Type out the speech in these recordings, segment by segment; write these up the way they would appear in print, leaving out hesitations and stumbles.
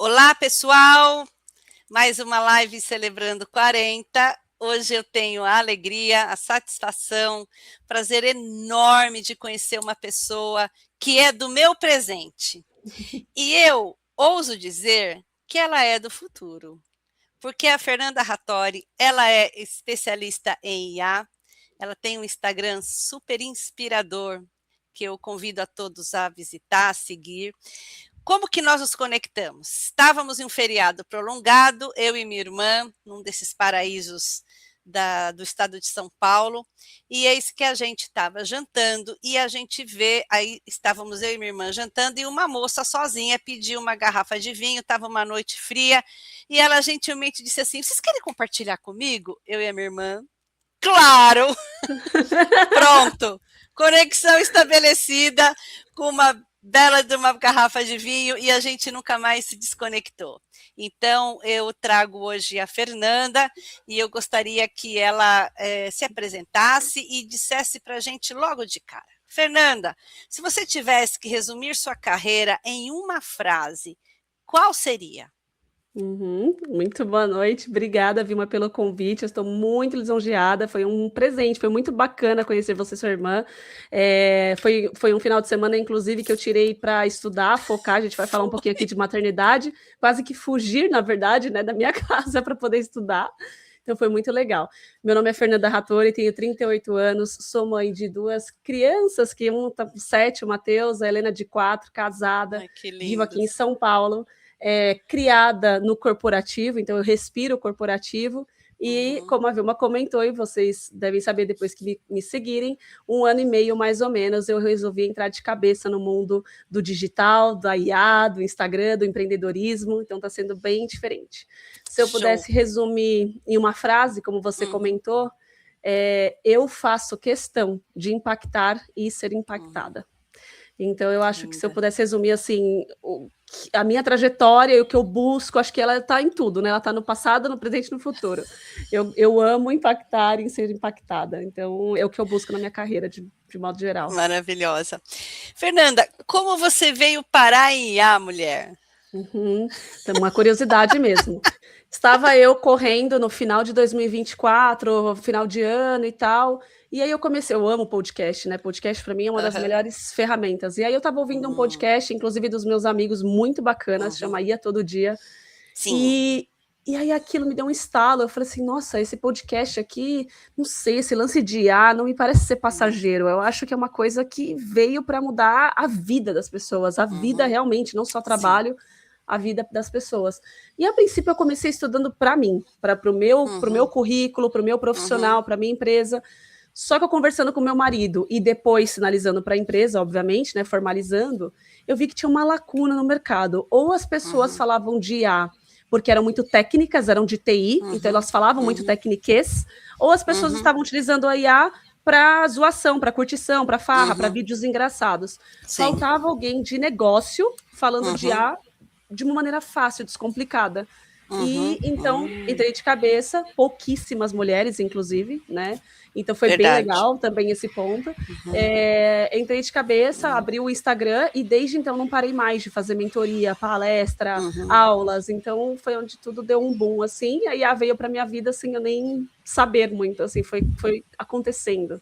Olá, pessoal! Mais uma live celebrando 40. Hoje eu tenho a alegria, a satisfação, prazer enorme de conhecer uma pessoa que é do meu presente. E eu ouso dizer que ela é do futuro, porque a Fernanda Rattori, ela é especialista em IA, ela tem um Instagram super inspirador, que eu convido a todos a visitar, a seguir. Como que nós nos conectamos? Estávamos em um feriado prolongado, eu e minha irmã, num desses paraísos do estado de São Paulo, e eis que a gente estava jantando e a gente vê, aí estávamos eu e minha irmã jantando e uma moça sozinha pediu uma garrafa de vinho, estava uma noite fria, e ela gentilmente disse assim, vocês querem compartilhar comigo? Eu e a minha irmã, claro! Pronto, conexão estabelecida com uma bela de uma garrafa de vinho e a gente nunca mais se desconectou. Então, eu trago hoje a Fernanda e eu gostaria que ela se apresentasse e dissesse para a gente logo de cara. Fernanda, se você tivesse que resumir sua carreira em uma frase, qual seria? Muito boa noite, obrigada, Vilma, pelo convite. Eu estou muito lisonjeada. Foi um presente, foi muito bacana conhecer você e sua irmã. Foi um final de semana, inclusive, que eu tirei para estudar, focar. A gente vai falar um pouquinho aqui de maternidade, quase que fugir, na verdade, né, da minha casa para poder estudar. Então foi muito legal. Meu nome é Fernanda Rattori, tenho 38 anos, sou mãe de duas crianças, que um está com 7, o Matheus, a Helena de 4, casada, Ai, que vivo aqui em lindos. São Paulo. Criada no corporativo, então eu respiro corporativo, e como a Vilma comentou, e vocês devem saber depois que me seguirem, 1 ano e meio mais ou menos, eu resolvi entrar de cabeça no mundo do digital, da IA, do Instagram, do empreendedorismo, então está sendo bem diferente. Se eu Show. pudesse resumir em uma frase, como você comentou, eu faço questão de impactar e ser impactada. Então, eu acho que se eu pudesse resumir assim, a minha trajetória e o que eu busco, acho que ela está em tudo, né? Ela está no passado, no presente e no futuro. Eu amo impactar e ser impactada. Então, é o que eu busco na minha carreira, de modo geral. Maravilhosa. Fernanda, como você veio parar em IA, mulher? Então, uma curiosidade mesmo. Estava eu correndo no final de 2024, final de ano e tal, e aí eu amo podcast, né? Podcast para mim é uma das melhores ferramentas. E aí eu estava ouvindo um podcast, inclusive dos meus amigos, muito bacana, se chama Ia Todo Dia. Sim. E aí aquilo me deu um estalo, eu falei assim, nossa, esse podcast aqui, não sei, esse lance de IA não me parece ser passageiro, eu acho que é uma coisa que veio para mudar a vida das pessoas, a vida realmente, não só trabalho, a vida das pessoas. E a princípio eu comecei estudando para mim, para o meu currículo, para o meu profissional, para a minha empresa. Só que eu conversando com meu marido e depois sinalizando para a empresa, obviamente, né, formalizando, eu vi que tinha uma lacuna no mercado. Ou as pessoas falavam de IA porque eram muito técnicas, eram de TI, então elas falavam muito tecniquez, ou as pessoas estavam utilizando a IA para zoação, para curtição, para farra, para vídeos engraçados. Sim. Faltava alguém de negócio falando de IA de uma maneira fácil, descomplicada. E então entrei de cabeça, pouquíssimas mulheres, inclusive, né? Então foi bem legal também esse ponto. Entrei de cabeça, abri o Instagram e desde então não parei mais de fazer mentoria, palestra, aulas. Então foi onde tudo deu um boom, assim. Aí a veio para minha vida sem eu nem saber muito, assim, foi acontecendo.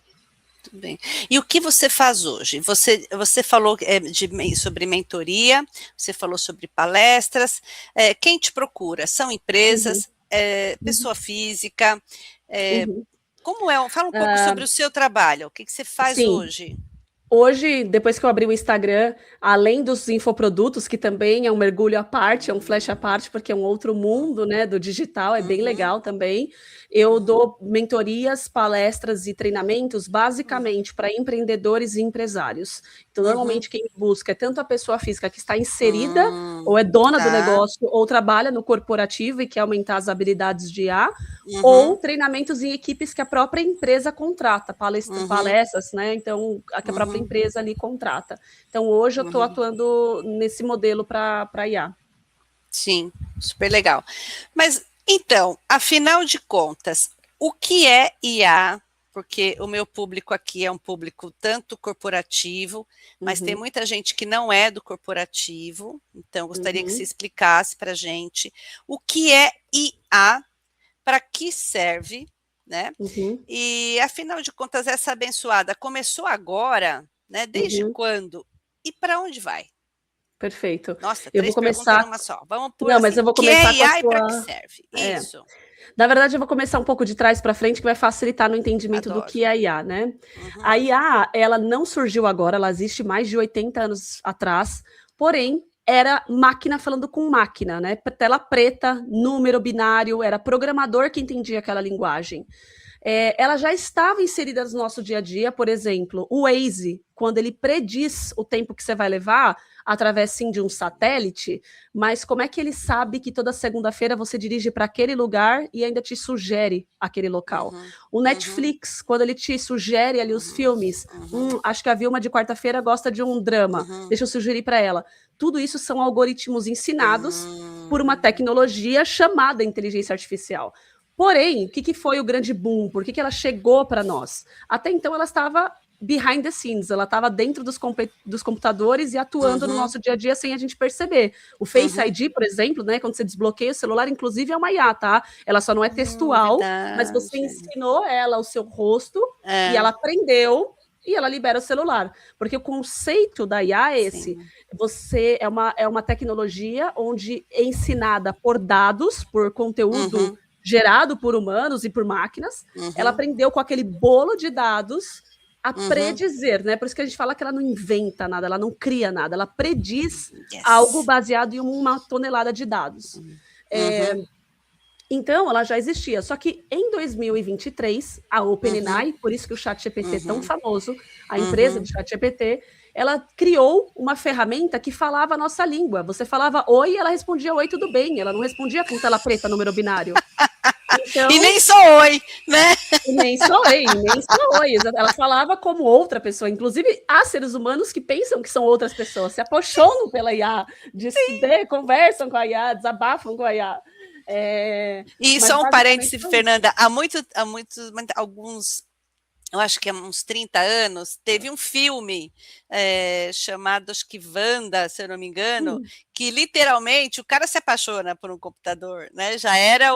Muito bem. E o que você faz hoje? Você falou sobre mentoria, você falou sobre palestras. Quem te procura? São empresas, pessoa física? Como é? Fala um pouco sobre o seu trabalho. O que você faz hoje? Hoje, depois que eu abri o Instagram, além dos infoprodutos, que também é um mergulho à parte, é um flash à parte, porque é um outro mundo, né, do digital, é bem legal também. Eu dou mentorias, palestras e treinamentos, basicamente, para empreendedores e empresários. Então, normalmente, quem busca é tanto a pessoa física que está inserida, ou é dona do negócio, ou trabalha no corporativo e quer aumentar as habilidades de IA, ou treinamentos em equipes que a própria empresa contrata, palestras, né? Então, a que a própria empresa ali contrata. Então, hoje eu estou atuando nesse modelo para IA. Sim, super legal. Mas, então, afinal de contas, o que é IA? Porque o meu público aqui é um público tanto corporativo, mas tem muita gente que não é do corporativo, Então, eu gostaria que você explicasse para a gente o que é IA, para que serve, né? E, afinal de contas, essa abençoada começou agora, né? Desde quando? E para onde vai? Perfeito. Nossa, Eu vou 3 perguntas começar. numa só. Vamos por Não, mas assim, eu o vou que é começar com a IA e para que sua. serve? É. Isso, Na verdade, eu vou começar um pouco de trás para frente, que vai facilitar no entendimento do adoro. que é a IA, né? A IA, ela não surgiu agora, ela existe mais de 80 anos atrás, porém, era máquina falando com máquina, né? Tela preta, número binário, era programador que entendia aquela linguagem. Ela já estava inserida no nosso dia a dia, por exemplo, o Waze, quando ele prediz o tempo que você vai levar, através sim de um satélite, mas como é que ele sabe que toda segunda-feira você dirige para aquele lugar e ainda te sugere aquele local? O Netflix, quando ele te sugere ali os filmes, acho que a Vilma de quarta-feira gosta de um drama, deixa eu sugerir para ela. Tudo isso são algoritmos ensinados por uma tecnologia chamada inteligência artificial. Porém, o que foi o grande boom? Por que ela chegou para nós? Até então, ela estava behind the scenes, ela estava dentro dos computadores e atuando no nosso dia a dia sem a gente perceber. O Face ID, por exemplo, né, quando você desbloqueia o celular, inclusive é uma IA, tá? Ela só não é textual, mas você ensinou ela o seu rosto e ela aprendeu e ela libera o celular. Porque o conceito da IA é esse. Você é uma tecnologia onde é ensinada por dados, por conteúdo gerado por humanos e por máquinas, ela aprendeu com aquele bolo de dados a predizer, né? Por isso que a gente fala que ela não inventa nada, ela não cria nada, ela prediz algo baseado em uma tonelada de dados. Então, ela já existia. Só que em 2023, a OpenAI, por isso que o ChatGPT é tão famoso, a empresa de ChatGPT, ela criou uma ferramenta que falava a nossa língua. Você falava oi e ela respondia oi, tudo bem. Ela não respondia com tela preta, número binário. Então, e nem só oi, né? E nem só oi, nem só oi. Ela falava como outra pessoa. Inclusive, há seres humanos que pensam que são outras pessoas, se apaixonam pela IA, conversam com a IA, desabafam com a IA. E só um parêntese, Fernanda, há alguns, eu acho que há uns 30 anos, teve um filme chamado, acho que Wanda, se eu não me engano, que literalmente o cara se apaixona por um computador, né? Já era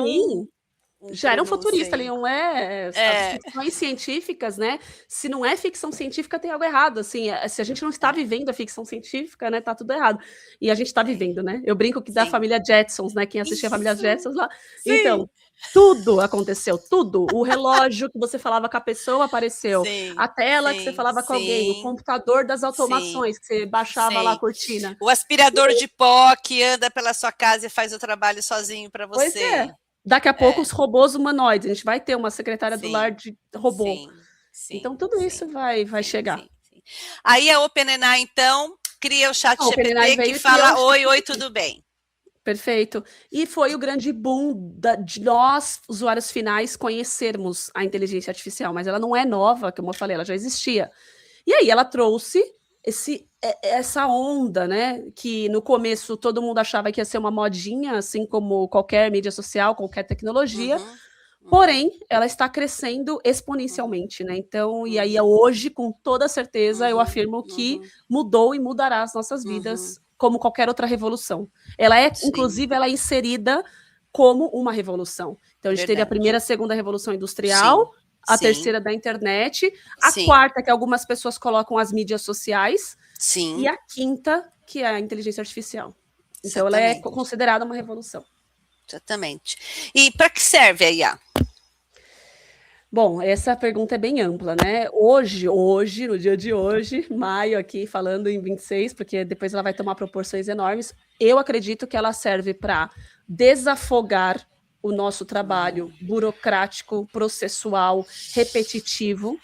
já era um futurista ali, não é? As ficções científicas, né? Se não é ficção científica, tem algo errado. Assim, se a gente não está vivendo a ficção científica, né? Tá tudo errado. E a gente está vivendo, né? Eu brinco que da família Jetsons, né? Quem assistia a família Jetsons lá. Sim. Então, tudo aconteceu, tudo. O relógio que você falava com a pessoa apareceu. A tela que você falava com alguém. O computador das automações que você baixava lá a cortina. O aspirador de pó que anda pela sua casa e faz o trabalho sozinho para você. Pois é. Daqui a pouco os robôs humanoides, a gente vai ter uma secretária do lar de robô. Então tudo isso vai chegar. Aí a OpenAI, então, cria o ChatGPT que fala oi, tudo bem. Perfeito. E foi o grande boom de nós, usuários finais, conhecermos a inteligência artificial, mas ela não é nova, como eu falei, ela já existia. E aí ela trouxe essa onda, né, que no começo todo mundo achava que ia ser uma modinha, assim como qualquer mídia social, qualquer tecnologia, porém, ela está crescendo exponencialmente, né, então, e aí hoje, com toda certeza, eu afirmo que mudou e mudará as nossas vidas, como qualquer outra revolução. Ela inclusive, ela é inserida como uma revolução. Então, a gente teve a primeira, a segunda revolução industrial, a terceira da internet, a quarta, que algumas pessoas colocam as mídias sociais, e a quinta, que é a inteligência artificial. Então, ela é considerada uma revolução. Exatamente. E para que serve a IA? Bom, essa pergunta é bem ampla, né? Hoje, no dia de hoje, maio aqui, falando em 26, porque depois ela vai tomar proporções enormes, eu acredito que ela serve para desafogar o nosso trabalho burocrático, processual, repetitivo,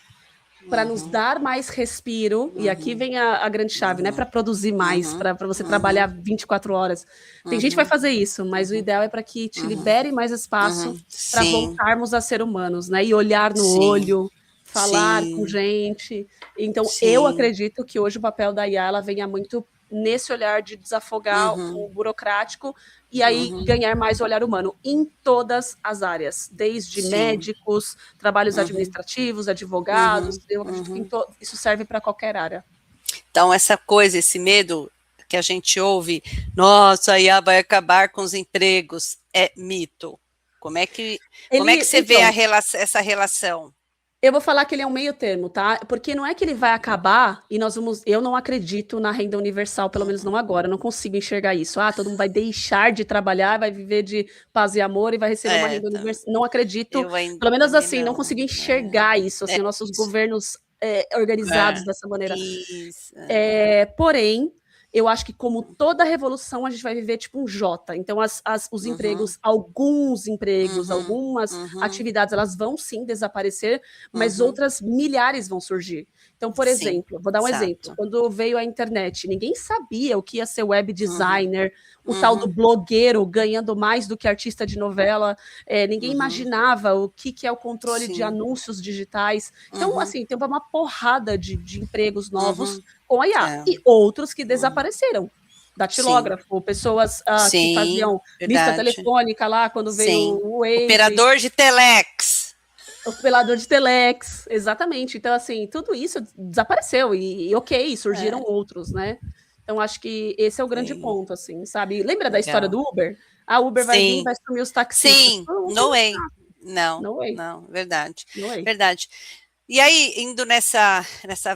para nos dar mais respiro, e aqui vem a grande chave, né? Para produzir mais, para você trabalhar 24 horas. Tem gente que vai fazer isso, mas o ideal é para que te libere mais espaço para voltarmos a ser humanos, né? E olhar no olho, falar com gente. Então, eu acredito que hoje o papel da IA ela venha muito nesse olhar de desafogar o burocrático e aí ganhar mais o olhar humano em todas as áreas, desde médicos, trabalhos administrativos, advogados, eu acredito que isso serve para qualquer área. Então, essa coisa, esse medo que a gente ouve, nossa, a IA vai acabar com os empregos, é mito. Como é que você vê essa relação? Eu vou falar que ele é um meio termo, tá? Porque não é que ele vai acabar e eu não acredito na renda universal, pelo menos não agora, eu não consigo enxergar isso. Ah, todo mundo vai deixar de trabalhar, vai viver de paz e amor e vai receber uma renda universal. Não acredito, pelo menos assim, não consigo enxergar isso, assim, nossos governos organizados dessa maneira. Isso. Porém, eu acho que como toda revolução, a gente vai viver tipo um J. Então, os empregos, alguns empregos, algumas atividades, elas vão sim desaparecer, mas outras milhares vão surgir. Então, por exemplo, vou dar um exemplo. Quando veio a internet, ninguém sabia o que ia ser web designer, o tal do blogueiro ganhando mais do que artista de novela. Ninguém imaginava o que é o controle de anúncios digitais. Então, assim, tem uma porrada de empregos novos com a IA. E outros que desapareceram. Datilógrafo, pessoas que faziam lista telefônica lá, quando veio o Waze. Operador de telex. Operador de telex, exatamente. Então, assim, tudo isso desapareceu. E ok, surgiram outros, né? Então, acho que esse é o grande ponto, assim, sabe? Lembra da história do Uber? A Uber vai vir e vai sumir os taxistas. Sim, no way. Não, verdade. Verdade. E aí, indo nessa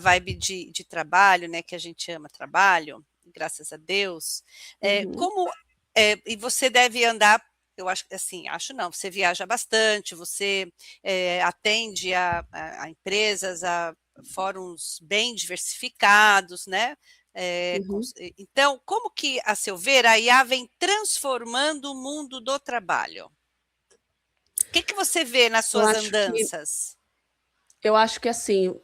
vibe de trabalho, né, que a gente ama trabalho, graças a Deus, e você deve andar, eu acho, assim, você viaja bastante, você atende a empresas, a fóruns bem diversificados, né? Então, como que, a seu ver, a IA vem transformando o mundo do trabalho? O que você vê nas suas andanças? Eu acho que, assim,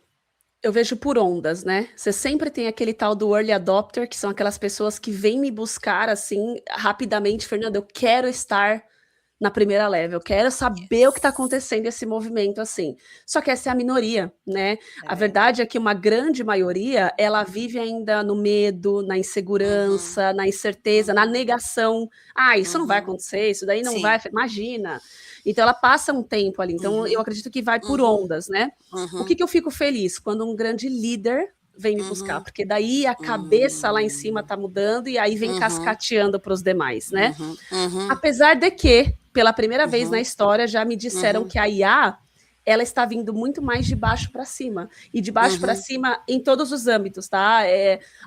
eu vejo por ondas, né? Você sempre tem aquele tal do early adopter, que são aquelas pessoas que vêm me buscar, assim, rapidamente. Fernanda, eu quero estar na primeira level, eu quero saber o que está acontecendo esse movimento, assim. Só que essa é a minoria, né? A verdade é que uma grande maioria, ela vive ainda no medo, na insegurança, na incerteza, na negação. Ah, isso não vai acontecer, isso daí não vai... Imagina! Então, ela passa um tempo ali. Então, eu acredito que vai por ondas, né? O que eu fico feliz? Quando um grande líder vem me buscar, porque daí a cabeça lá em cima tá mudando e aí vem cascateando para os demais, né? Apesar de que, pela primeira vez na história, já me disseram que a IA, ela está vindo muito mais de baixo para cima, e de baixo para cima em todos os âmbitos, tá?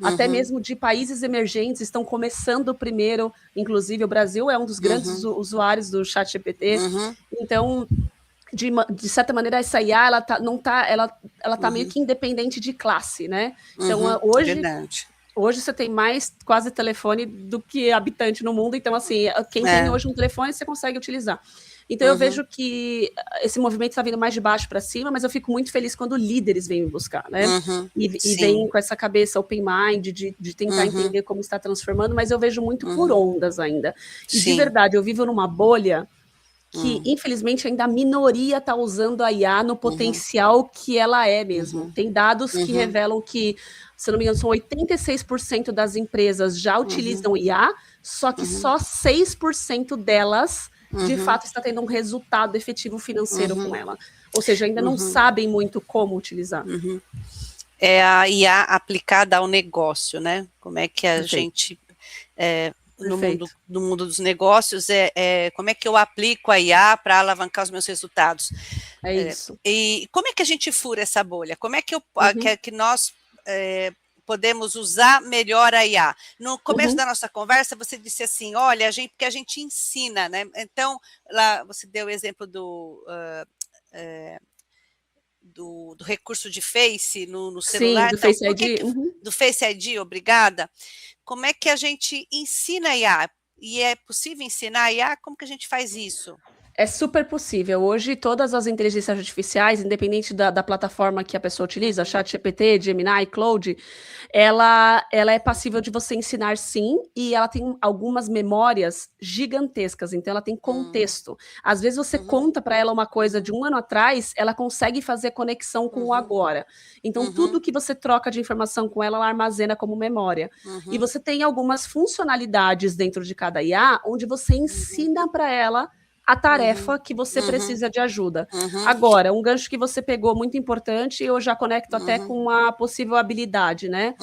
Até mesmo de países emergentes estão começando primeiro, inclusive o Brasil é um dos grandes usuários do ChatGPT, então... De certa maneira, essa IA, ela tá meio que independente de classe, né? Então, hoje você tem mais quase telefone do que habitante no mundo, então, assim, quem tem hoje um telefone, você consegue utilizar. Então, eu vejo que esse movimento está vindo mais de baixo para cima, mas eu fico muito feliz quando líderes vêm me buscar, né? E vêm com essa cabeça open mind, de tentar entender como está transformando, mas eu vejo muito por ondas ainda. E, de verdade, eu vivo numa bolha que, infelizmente, ainda a minoria está usando a IA no potencial que ela é mesmo. Tem dados que revelam que, se não me engano, são 86% das empresas já utilizam IA, só que só 6% delas, de fato, está tendo um resultado efetivo financeiro com ela. Ou seja, ainda não sabem muito como utilizar. É a IA aplicada ao negócio, né? Como é que a gente... no mundo dos negócios, como é que eu aplico a IA para alavancar os meus resultados. É isso. E como é que a gente fura essa bolha? Como é que, que nós podemos usar melhor a IA? No começo da nossa conversa, você disse assim, olha, porque a gente ensina, né? Então, lá você deu o exemplo do recurso de Face no celular. Sim, do Face ID. Do Face ID, obrigada. Como é que a gente ensina a IA? E é possível ensinar a IA? Como que a gente faz isso? É super possível. Hoje, todas as inteligências artificiais, independente da plataforma que a pessoa utiliza, ChatGPT, Gemini, Claude, ela é passível de você ensinar, sim, e ela tem algumas memórias gigantescas, então ela tem contexto. Às vezes você conta para ela uma coisa de um ano atrás, ela consegue fazer conexão com o agora. Então, tudo que você troca de informação com ela, ela armazena como memória. E você tem algumas funcionalidades dentro de cada IA, onde você ensina para ela a tarefa que você precisa de ajuda. Agora, um gancho que você pegou muito importante, eu já conecto até com uma possível habilidade, né?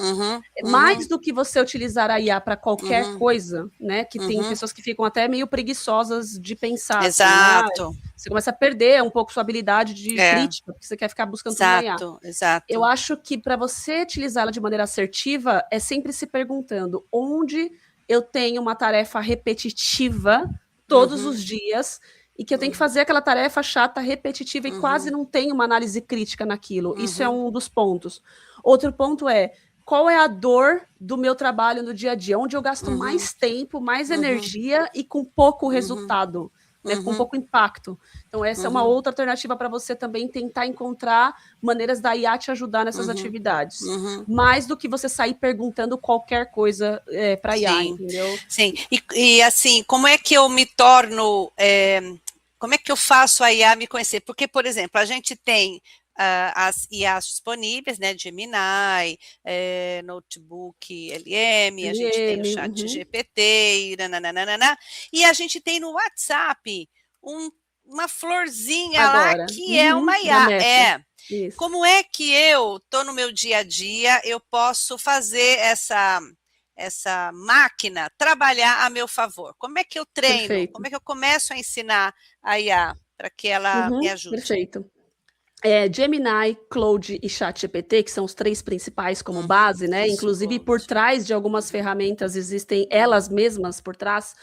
Mais do que você utilizar a IA para qualquer coisa, né? Que tem pessoas que ficam até meio preguiçosas de pensar, Exato. assim, né? Você começa a perder um pouco sua habilidade de crítica, porque você quer ficar buscando tudo na IA. Exato. Eu acho que para você utilizá-la de maneira assertiva, é sempre se perguntando onde eu tenho uma tarefa repetitiva todos os dias e que eu tenho que fazer aquela tarefa chata, repetitiva e quase não tenho uma análise crítica naquilo. Isso é um dos pontos. Outro ponto é qual é a dor do meu trabalho no dia a dia, onde eu gasto mais tempo, mais energia e com pouco resultado, né, com pouco impacto. Então, essa é uma outra alternativa para você também tentar encontrar maneiras da IA te ajudar nessas atividades. Mais do que você sair perguntando qualquer coisa para a IA, entendeu? Sim, e assim, como é que eu me torno... como é que eu faço a IA me conhecer? Porque, por exemplo, a gente tem as IAs disponíveis, né, Gemini, Notebook LM, a gente tem o Chat GPT, e a gente tem no WhatsApp uma florzinha agora, lá que é uma IA. Isso. Como é que eu estou no meu dia a dia, eu posso fazer essa máquina trabalhar a meu favor? Como é que eu treino? Perfeito. Como é que eu começo a ensinar a IA para que ela me ajude? Perfeito. Gemini, Claude e ChatGPT, que são os 3 principais como base, né? Inclusive, por trás de algumas ferramentas existem elas mesmas por trás.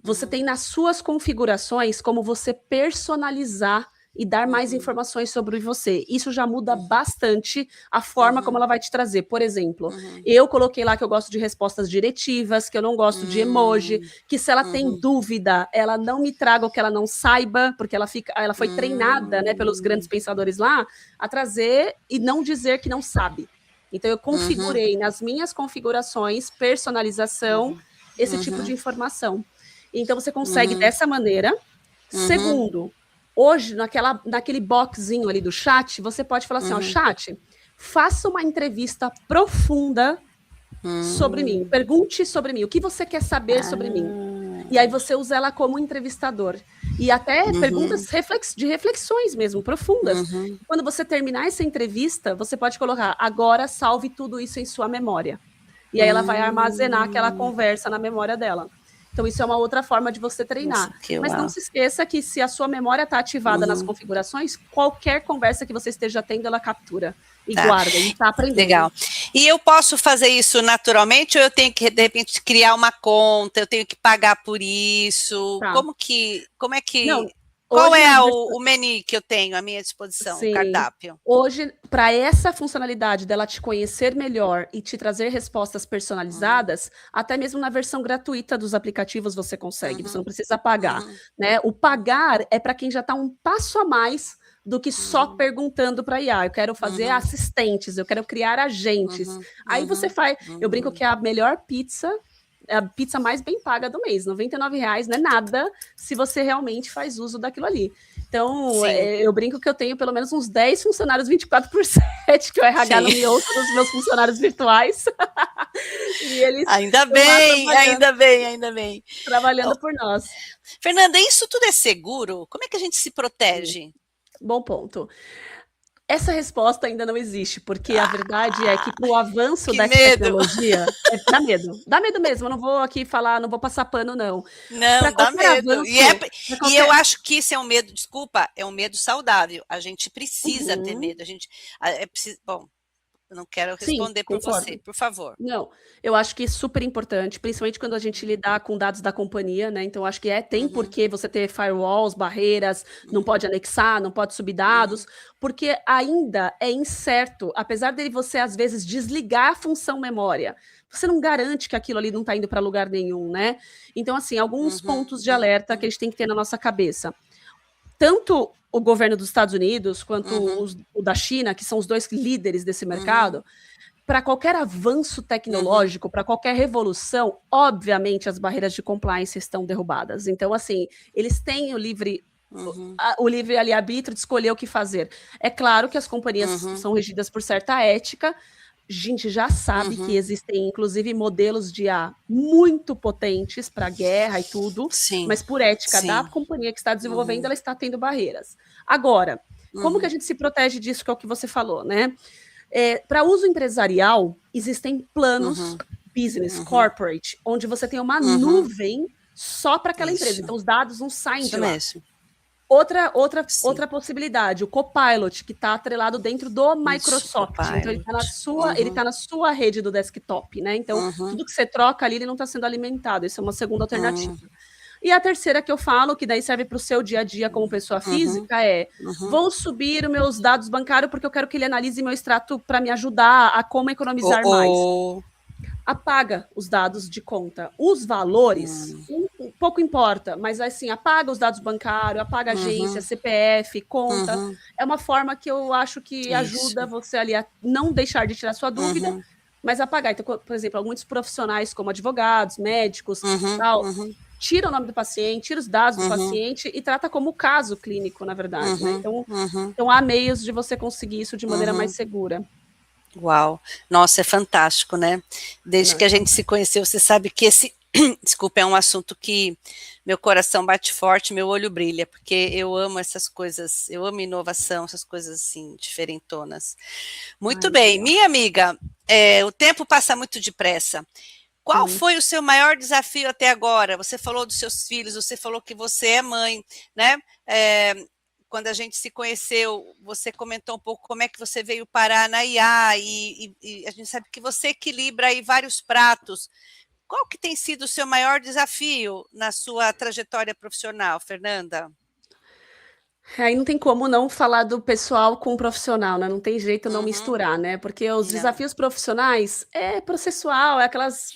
Você tem nas suas configurações como você personalizar e dar mais informações sobre você. Isso já muda bastante a forma como ela vai te trazer. Por exemplo, eu coloquei lá que eu gosto de respostas diretivas, que eu não gosto de emoji, que se ela tem dúvida, ela não me traga o que ela não saiba, porque ela foi treinada, né, pelos grandes pensadores lá, a trazer e não dizer que não sabe. Então, eu configurei nas minhas configurações, personalização, esse tipo de informação. Então, você consegue dessa maneira. Segundo, hoje, naquele boxzinho ali do chat, você pode falar assim, ó, chat, faça uma entrevista profunda sobre mim, pergunte sobre mim, o que você quer saber sobre mim? E aí você usa ela como entrevistador. E até perguntas de reflexões mesmo, profundas. Quando você terminar essa entrevista, você pode colocar, agora salve tudo isso em sua memória. E aí ela vai armazenar aquela conversa na memória dela. Então, isso é uma outra forma de você treinar. Nossa, mas não se esqueça que se a sua memória está ativada nas configurações, qualquer conversa que você esteja tendo, ela captura e guarda, e está aprendendo. Legal. E eu posso fazer isso naturalmente ou eu tenho que, de repente, criar uma conta, eu tenho que pagar por isso? Tá. Como é que... Não, qual é o menu que eu tenho à minha disposição, o cardápio? Hoje, para essa funcionalidade dela te conhecer melhor e te trazer respostas personalizadas, até mesmo na versão gratuita dos aplicativos você consegue, você não precisa pagar. Né? O pagar é para quem já está um passo a mais do que só perguntando para a IA. Eu quero fazer assistentes, eu quero criar agentes. Aí você faz... Eu brinco que é a melhor pizza... É a pizza mais bem paga do mês, R$99 não é nada se você realmente faz uso daquilo ali. Então, eu brinco que eu tenho pelo menos uns 10 funcionários 24/7, que o RH não me ouça dos meus funcionários virtuais. E eles ainda bem. Trabalhando por nós. Fernanda, isso tudo é seguro? Como é que a gente se protege? Bom ponto. Essa resposta ainda não existe, porque a verdade é que o avanço dessa tecnologia dá medo. Dá medo mesmo, eu não vou aqui falar, não vou passar pano, não. Não, dá medo. E eu acho que isso é um medo, desculpa, é um medo saudável. A gente precisa ter medo. Bom, eu não quero responder por você, por favor. Não, eu acho que é super importante, principalmente quando a gente lidar com dados da companhia, né? Então, acho que tem porquê você ter firewalls, barreiras, não pode anexar, não pode subir dados, porque ainda é incerto, apesar de você, às vezes, desligar a função memória, você não garante que aquilo ali não está indo para lugar nenhum, né? Então, assim, alguns pontos de alerta que a gente tem que ter na nossa cabeça. Tanto o governo dos Estados Unidos quanto o da China, que são os 2 líderes desse mercado, para qualquer avanço tecnológico, para qualquer revolução, obviamente as barreiras de compliance estão derrubadas. Então, assim, eles têm o livre arbítrio de escolher o que fazer. É claro que as companhias são regidas por certa ética, a gente já sabe que existem, inclusive, modelos de IA muito potentes para guerra e tudo, Sim. mas por ética Sim. da companhia que está desenvolvendo, ela está tendo barreiras. Agora, como que a gente se protege disso, que é o que você falou, né? Para uso empresarial, existem planos business, corporate, onde você tem uma nuvem só para aquela empresa. Então, os dados não saem de lá. Mesmo. Outra possibilidade, o Copilot, que está atrelado dentro do Microsoft. Então, ele tá na sua rede do desktop, né? Então, tudo que você troca ali, ele não está sendo alimentado. Isso é uma segunda alternativa. E a terceira que eu falo, que daí serve para o seu dia a dia como pessoa física, vou subir os meus dados bancários porque eu quero que ele analise meu extrato para me ajudar a como economizar mais. Apaga os dados de conta. Os valores, pouco importa, mas assim, apaga os dados bancários, apaga agência, CPF, conta. É uma forma que eu acho que ajuda você ali a não deixar de tirar sua dúvida, mas apagar. Então, por exemplo, muitos profissionais como advogados, médicos, tal, tira o nome do paciente, tira os dados do paciente e trata como caso clínico, na verdade. Né? Então, há meios de você conseguir isso de maneira mais segura. Uau, nossa, é fantástico, né? Desde que a gente se conheceu, você sabe que esse, desculpa, é um assunto que meu coração bate forte, meu olho brilha, porque eu amo essas coisas, eu amo inovação, essas coisas assim, diferentonas. Muito bem, minha amiga, o tempo passa muito depressa. Qual foi o seu maior desafio até agora? Você falou dos seus filhos, você falou que você é mãe, né? Quando a gente se conheceu, você comentou um pouco como é que você veio parar na IA e a gente sabe que você equilibra aí vários pratos. Qual que tem sido o seu maior desafio na sua trajetória profissional, Fernanda? Aí não tem como não falar do pessoal com o profissional, né? Não tem jeito não misturar, né? Porque os desafios profissionais é processual, é aquelas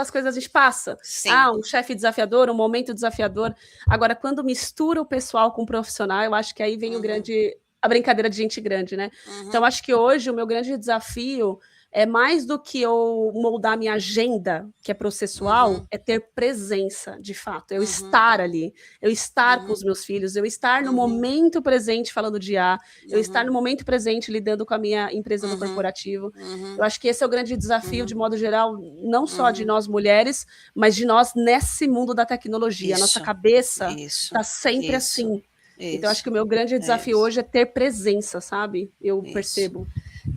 coisas que a gente passa. Sim. Um chefe desafiador, um momento desafiador. Agora, quando mistura o pessoal com o profissional, eu acho que aí vem a brincadeira de gente grande, né? Então, acho que hoje o meu grande desafio é mais do que eu moldar minha agenda, que é processual, é ter presença, de fato. Eu estar ali, eu estar com os meus filhos, eu estar no momento presente falando de IA, eu estar no momento presente lidando com a minha empresa no corporativo. Eu acho que esse é o grande desafio, de modo geral, não só de nós mulheres, mas de nós nesse mundo da tecnologia. A nossa cabeça está sempre assim. Então, acho que o meu grande desafio hoje é ter presença, sabe? Eu percebo.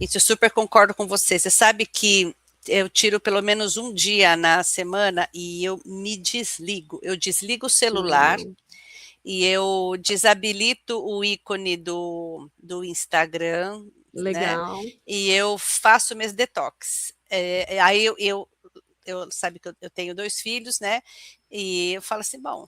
Isso, eu super concordo com você. Você sabe que eu tiro pelo menos um dia na semana e eu me desligo. Eu desligo o celular e eu desabilito o ícone do Instagram. Legal. Né? E eu faço meus detox. Aí eu sabe que eu tenho 2 filhos, né? E eu falo assim, bom,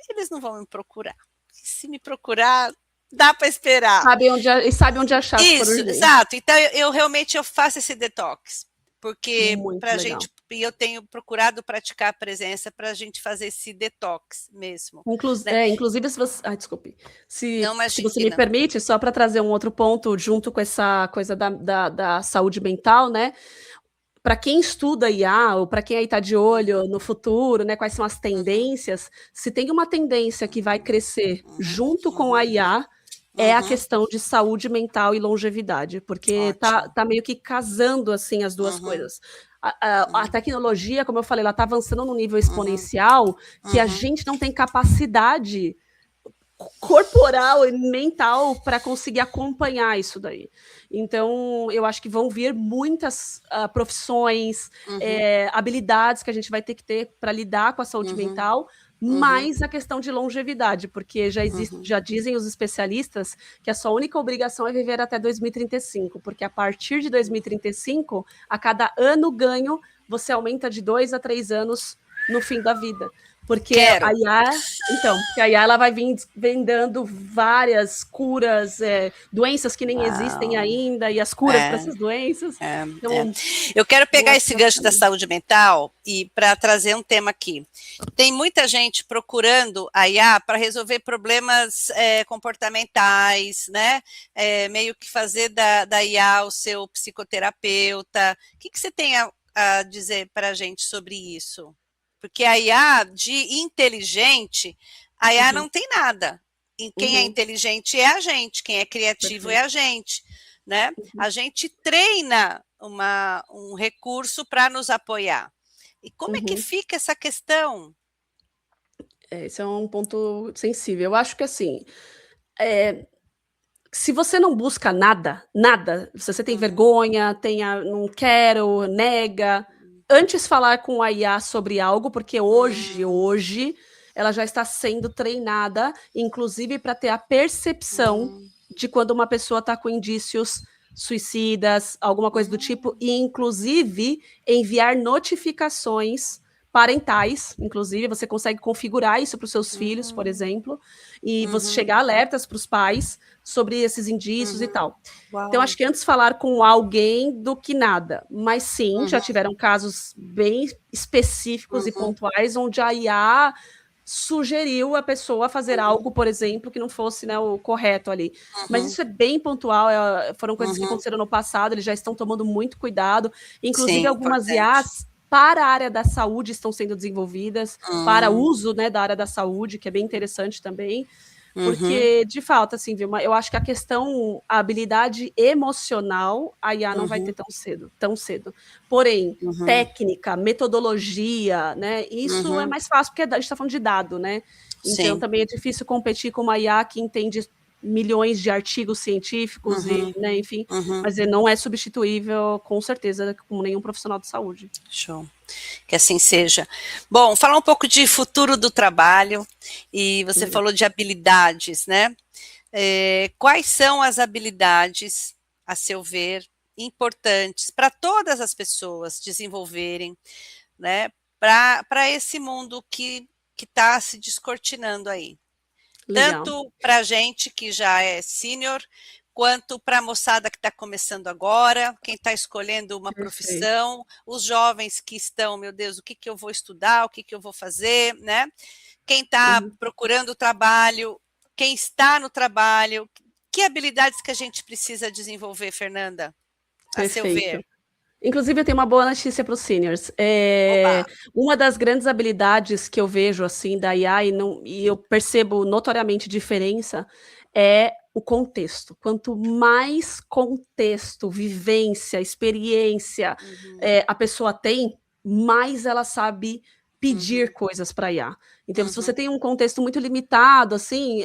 eles não vão me procurar. Se me procurar, dá para esperar. Sabe onde achar. Isso, exato. Então, eu realmente faço esse detox, porque para a gente, e eu tenho procurado praticar a presença para a gente fazer esse detox mesmo. Inclusive, se você. Desculpe. Se você me permite, só para trazer um outro ponto junto com essa coisa da saúde mental, né? Para quem estuda IA, ou para quem aí está de olho no futuro, né, quais são as tendências, se tem uma tendência que vai crescer junto com a IA, é a questão de saúde mental e longevidade, porque tá meio que casando assim as duas coisas. A tecnologia, como eu falei, ela está avançando num nível exponencial que a gente não tem capacidade corporal e mental para conseguir acompanhar isso daí. Então, eu acho que vão vir muitas profissões, habilidades que a gente vai ter que ter para lidar com a saúde mental, mais a questão de longevidade, porque já dizem os especialistas que a sua única obrigação é viver até 2035, porque a partir de 2035, a cada ano ganho, você aumenta de 2 a 3 anos no fim da vida. Porque a IA, ela vai vir dando várias curas, doenças que nem existem ainda, e as curas para essas doenças. Eu quero pegar esse gancho da saúde mental e para trazer um tema aqui. Tem muita gente procurando a IA para resolver problemas comportamentais, né? Meio que fazer da IA o seu psicoterapeuta. O que você tem a dizer para a gente sobre isso? Porque a IA de inteligente, a IA não tem nada. E quem é inteligente é a gente, quem é criativo é a gente, né? A gente treina um recurso para nos apoiar. E como é que fica essa questão? Esse é um ponto sensível. Eu acho que assim, se você não busca nada, se você tem vergonha, não quero, nega, antes falar com a IA sobre algo, porque hoje ela já está sendo treinada, inclusive para ter a percepção de quando uma pessoa está com indícios suicidas, alguma coisa do tipo, e inclusive enviar notificações parentais, inclusive, você consegue configurar isso para os seus filhos, por exemplo, e você chegar alertas para os pais sobre esses indícios e tal. Uau. Então, acho que antes falar com alguém do que nada. Mas sim, já tiveram casos bem específicos e pontuais onde a IA sugeriu a pessoa fazer algo, por exemplo, que não fosse, né, o correto ali. Mas isso é bem pontual, foram coisas que aconteceram no passado, eles já estão tomando muito cuidado. Inclusive, Sim, algumas importante. IAs para a área da saúde estão sendo desenvolvidas, para uso, né, da área da saúde, que é bem interessante também. Porque, de fato, assim, Vilma, eu acho que a habilidade emocional, a IA não vai ter tão cedo. Porém, técnica, metodologia, né, isso é mais fácil, porque a gente está falando de dado, né? Então, Sim. também é difícil competir com uma IA que entende milhões de artigos científicos e, né, enfim, mas ele não é substituível, com certeza, com nenhum profissional de saúde. Show. Que assim seja. Bom, falar um pouco de futuro do trabalho, e você falou de habilidades, né? Quais são as habilidades, a seu ver, importantes para todas as pessoas desenvolverem, né? Para esse mundo que está se descortinando aí. Legal. Tanto para a gente que já é sênior, quanto para a moçada que está começando agora, quem está escolhendo uma profissão, os jovens que estão, meu Deus, o que eu vou estudar, o que eu vou fazer, né? Quem está procurando trabalho, quem está no trabalho, que habilidades que a gente precisa desenvolver, Fernanda, a seu ver? Inclusive, eu tenho uma boa notícia para os seniors. Uma das grandes habilidades que eu vejo assim da IA e eu percebo notoriamente diferença é o contexto. Quanto mais contexto, vivência, experiência a pessoa tem, mais ela sabe pedir coisas para a IA. Então, se você tem um contexto muito limitado, assim,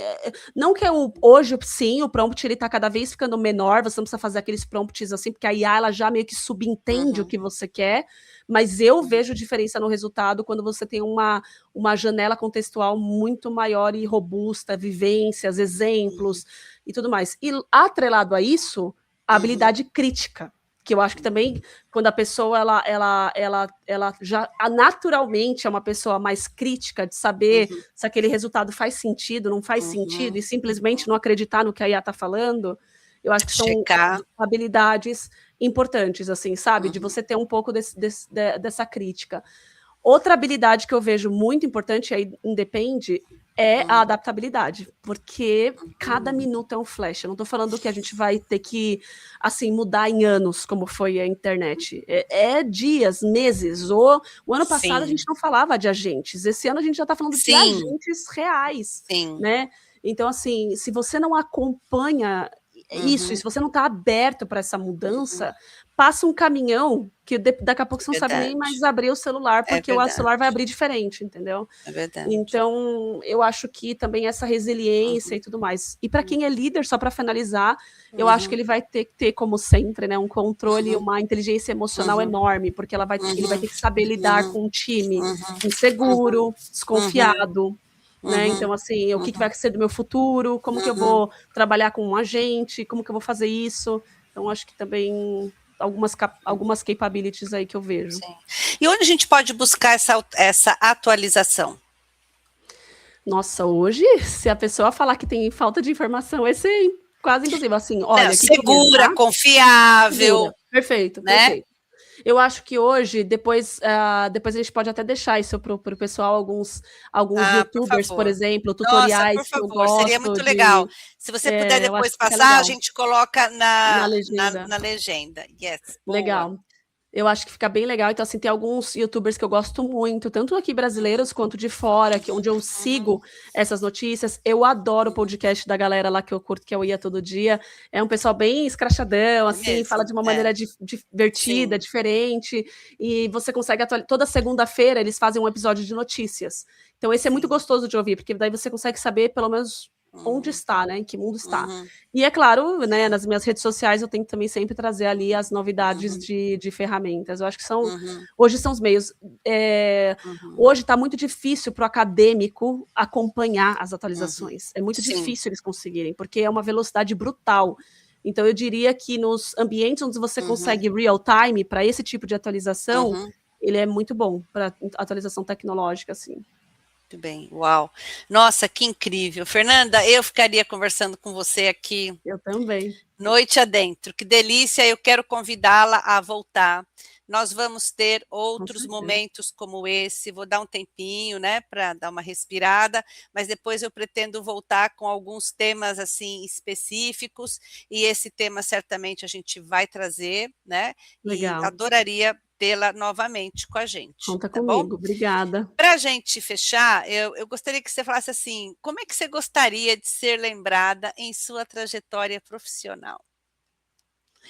não que hoje, sim, o prompt ele está cada vez ficando menor, você não precisa fazer aqueles prompts assim, porque a IA ela já meio que subentende o que você quer, mas eu vejo diferença no resultado quando você tem uma janela contextual muito maior e robusta, vivências, exemplos e tudo mais. E atrelado a isso, a habilidade crítica, que eu acho que também, quando a pessoa ela já naturalmente é uma pessoa mais crítica de saber se aquele resultado faz sentido, não faz sentido, e simplesmente não acreditar no que a IA está falando, eu acho que são habilidades importantes, assim, sabe? De você ter um pouco dessa crítica. Outra habilidade que eu vejo muito importante, aí independe, é a adaptabilidade, porque cada minuto é um flash. Eu não estou falando que a gente vai ter que, assim, mudar em anos, como foi a internet. É dias, meses. O ano passado a gente não falava de agentes. Esse ano a gente já está falando de agentes reais, né? Então, assim, se você não acompanha isso, e se você não está aberto para essa mudança, passa um caminhão que daqui a pouco você não sabe nem mais abrir o celular, porque o celular vai abrir diferente, entendeu? É verdade. Então, eu acho que também essa resiliência e tudo mais. E para quem é líder, só para finalizar, eu acho que ele vai ter que ter, como sempre, né, um controle, uma inteligência emocional enorme, porque ele vai ter que saber lidar com um time inseguro, desconfiado, né? Então, assim, o que vai ser do meu futuro, como que eu vou trabalhar com um agente, como que eu vou fazer isso. Então, acho que também algumas capabilities aí que eu vejo. Sim. E onde a gente pode buscar essa atualização? Nossa, hoje, se a pessoa falar que tem falta de informação, vai ser quase impossível. Assim, olha, não, segura, tá? Confiável. Segura. Perfeito, né? Perfeito. Eu acho que hoje, depois a gente pode até deixar isso para o pessoal, alguns youtubers, por exemplo, tutoriais. Nossa, por favor, seria muito legal. Se você puder depois passar, a gente coloca na legenda. Yes, legal. Eu acho que fica bem legal. Então, assim, tem alguns youtubers que eu gosto muito, tanto aqui brasileiros quanto de fora, onde eu Uhum. sigo essas notícias. Eu adoro o podcast da galera lá que eu curto, que eu ia todo dia. É um pessoal bem escrachadão, É assim, fala mesmo? de uma É, maneira divertida, sim. diferente. E você consegue toda segunda-feira eles fazem um episódio de notícias. Então, esse é muito Sim. gostoso de ouvir, porque daí você consegue saber, pelo menos, onde Uhum. está, né? Em que mundo está. Uhum. E é claro, né, nas minhas redes sociais eu tento também sempre trazer ali as novidades Uhum. de ferramentas. Eu acho que Uhum. hoje são os meios. Uhum. Hoje está muito difícil para o acadêmico acompanhar as Uhum. atualizações. É muito Sim. difícil eles conseguirem, porque é uma velocidade brutal. Então eu diria que nos ambientes onde você Uhum. consegue real time para esse tipo de atualização, Uhum. ele é muito bom para atualização tecnológica, assim. Muito bem, uau. Nossa, que incrível. Fernanda, eu ficaria conversando com você aqui Eu também, noite adentro. Que delícia, eu quero convidá-la a voltar. Nós vamos ter com outros certeza. momentos como esse, vou dar um tempinho, né, para dar uma respirada, mas depois eu pretendo voltar com alguns temas, assim, específicos, e esse tema certamente a gente vai trazer, né, e Legal. adoraria tê-la novamente com a gente, Conta tá bom? comigo. Obrigada. Para a gente fechar, eu gostaria que você falasse assim, como é que você gostaria de ser lembrada em sua trajetória profissional?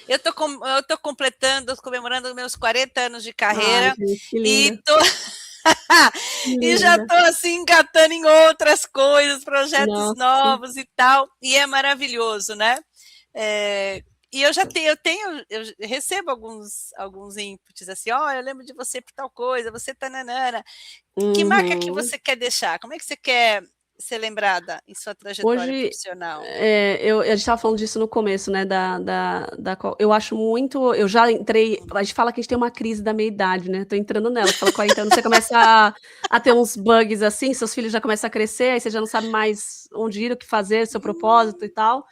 Eu tô completando, comemorando meus 40 anos de Ai, carreira gente, que e linda. tô Que e já linda. tô assim engatando em outras coisas, projetos Nossa. novos e tal, e é maravilhoso, né? E eu recebo alguns inputs assim, ó, eu lembro de você por tal coisa, você tá nanana. Que marca que Uhum. você quer deixar? Como é que você quer ser lembrada em sua trajetória Hoje, profissional? a gente estava falando disso no começo, né? Eu acho muito. Eu já entrei. A gente fala que a gente tem uma crise da meia-idade, né? Tô entrando nela. Você fala 40 anos, você começa a ter uns bugs assim, seus filhos já começam a crescer, aí você já não sabe mais onde ir, o que fazer, seu propósito e tal.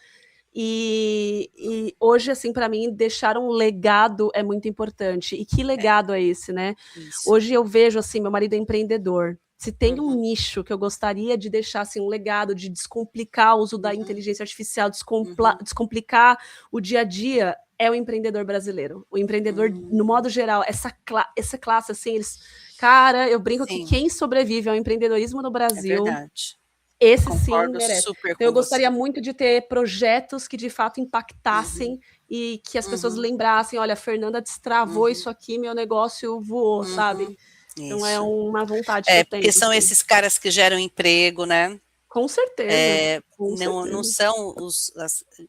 E hoje, assim, para mim, deixar um legado é muito importante. E que É, legado é esse, né? isso. Hoje eu vejo, assim, meu marido é empreendedor. Se tem um Uhum, nicho que eu gostaria de deixar assim, um legado de descomplicar o uso da uhum, inteligência artificial, uhum, descomplicar o dia a dia, é o empreendedor brasileiro. O empreendedor, no hum, modo geral, essa classe, assim, cara, eu brinco que sim, quem sobrevive ao empreendedorismo no é Brasil, verdade. esse sim Concordo merece. super Então, eu com gostaria você. muito de ter projetos que de fato Uhum, impactassem e que as pessoas uhum, lembrassem: olha, a Fernanda destravou uhum, isso aqui, meu negócio voou, sabe? uhum. Então, é Isso. uma vontade que É, eu porque tenho, são assim. esses caras que geram emprego, né? Com certeza, com Não certeza. são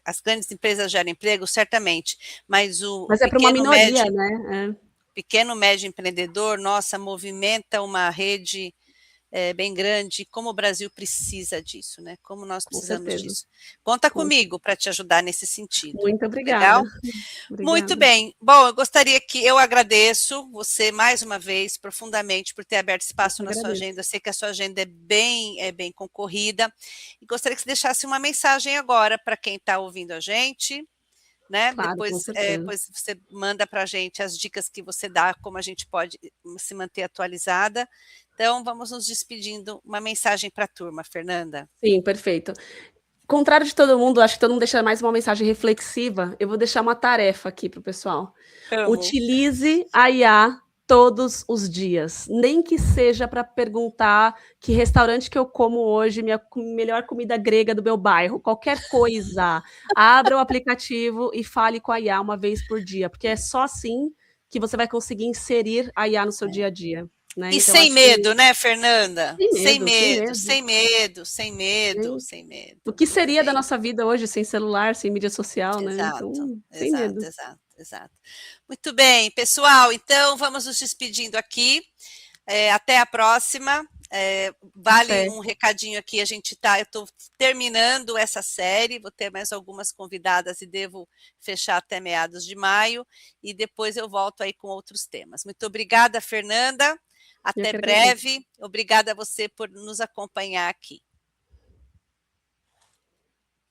as grandes empresas geram emprego, certamente, mas o Mas é para uma minoria, né? pequeno médio empreendedor, nossa, movimenta uma rede bem grande, como o Brasil precisa disso, né? Como nós Com precisamos certeza. disso. Conta Com cer comigo para te ajudar nesse sentido. Muito obrigada. Legal? Muito Obrigada. bem. Bom, eu agradeço você mais uma vez profundamente por ter aberto Eu espaço que na sua agradeço. agenda. Eu sei que a sua agenda é bem concorrida e gostaria que você deixasse uma mensagem agora para quem está ouvindo a gente, né? Claro, com certeza. Depois você manda para a gente as dicas que você dá, como a gente pode se manter atualizada. Então, vamos nos despedindo. Uma mensagem para a turma, Fernanda. Sim, perfeito. Contrário de todo mundo, acho que todo mundo deixa mais uma mensagem reflexiva. Eu vou deixar uma tarefa aqui para o pessoal. Amo. Utilize a IA todos os dias, nem que seja para perguntar que restaurante que eu como hoje, melhor comida grega do meu bairro, qualquer coisa. Abra o aplicativo e fale com a IA uma vez por dia, porque é só assim que você vai conseguir inserir a IA no seu dia a dia, né? E Então sem acho que medo, né, Fernanda? sem Sem medo, sem medo, medo. sem medo, sem medo, Sem sem o medo. que Muito seria da bem. nossa vida hoje sem celular, sem mídia social, né? Exato, Então, sem exato, medo. exato, exato. Muito bem, pessoal, então vamos nos despedindo aqui. Até a próxima. Vale Até. um recadinho aqui, eu estou terminando essa série, vou ter mais algumas convidadas e devo fechar até meados de maio, e depois eu volto aí com outros temas. Muito obrigada, Fernanda. Eu Até que agradeço. breve. Obrigada a você por nos acompanhar aqui.